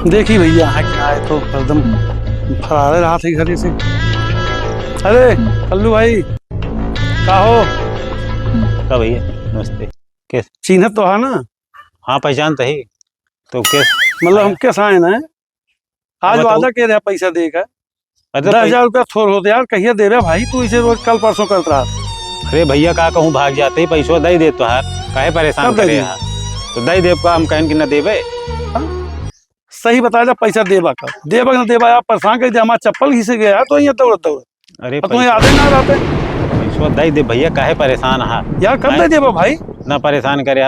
देखी भैया यहाँ क्या है तो एकदम फरारे रहा थे घरे से। अरे कल्लू भाई का हो? का भैया नमस्ते। कैसे? चिन्हत तो है ना? हाँ पहचान तो ही। तो कैसे मतलब हम आया? कैसे आए ना? आज बताओ। वादा के रहा पैसा देगा। अरे 10,000 रुपया थोड़ होते यार, कहिए दे रहा भाई, तू इसे रोज कल परसों करत रहा। अरे भैया का कहूँ भाग जाते ही पैसों दे दे तो हार काहे परेशान कब दे करे दी? यार। तो दे देव का हम कहन कि न देवे। सही बता जा, पैसा देबा कब देबा न देबा यार, परेशान कर दिया। हमारा चप्पल घिसे गया तो यहाँ दौड़त दौड़त, अरे और तुम्हें यादें ना रहते पैसों दे दे भैया काहे परेशान हा। यार। कब दे देबा भाई? ना परेशान करे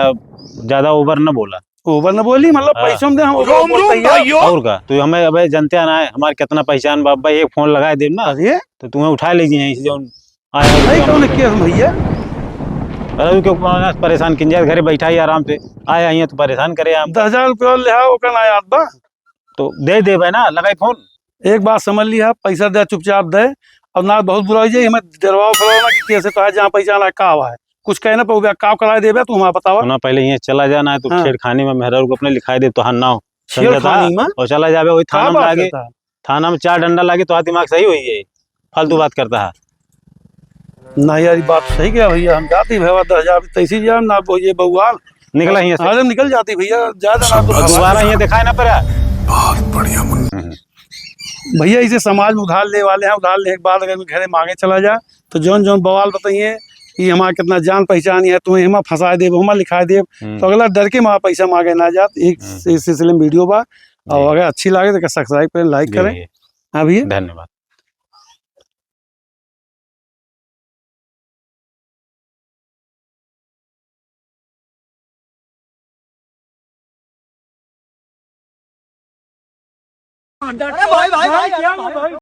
ज्यादा ओवर न बोला। ओवर न बोली, मतलब हाँ। पैसों में दे, हम ओवर बोलते हैं यार। और का तू हमें अबे जनते ना है हमारे कितना पहचान बाबा एक फोन लगा दे ना अरे तो तुम्हें उठा लीजिए यहीं से जो आया नहीं कौन रुपया केस भैया? अरे क्यों परेशान किंजर घरे बैठा ही आराम से आया यहाँ तो परेशान करे हम 10,000 रुपया ले आओ का ना याद बा? तो दे दे भाई ना लगाई फोन। एक बात समझ लिया, पैसा दे चुपचाप दे। और ना बहुत बुरा हो जाए, हमें डरवाओ फरवाओ कि कैसे तो है जहाँ पैसा ना का हुआ है, कुछ कहना पड़ेगा का कराए देबे तू हमारा बतावा। सुना पहले यहाँ चला जाना है तो हाँ। छेड़खानी में मेहरा को अपने लिखाई दे तो हाँ ना छेड़खानी में और चला जावे वही का थाना में बात लागे। करता है? थाना में 4 डंडा लागे तो दिमाग सही हुई है। फालतू बात करता है। नहीं यार, ये बात सही क्या भैया, हम जाती भैया 10,000 तैसी जान ना ये बउआल। निकला यहाँ से अरे निकल जाती भैया, ज्यादा ना तो और दोबारा यहाँ दिखाए ना पड़ा। भैया इसे समाज में उधार ले वाले हैं, उधार लेने के बाद अगर घरे मांगे चला जाए तो जौन जौन बवाल बताइए कि हमारा कितना जान पहचानी है, तुम्हें हमा फंसा दे हमा लिखा दे, तो अगला डर के वहाँ पैसा मांगे ना जात। एक इस सिलसिले में वीडियो बा, और अगर अच्छी लगे तो सब्सक्राइब करें, लाइक करें। हाँ भैया धन्यवाद। अरे भाई भाई भाई क्या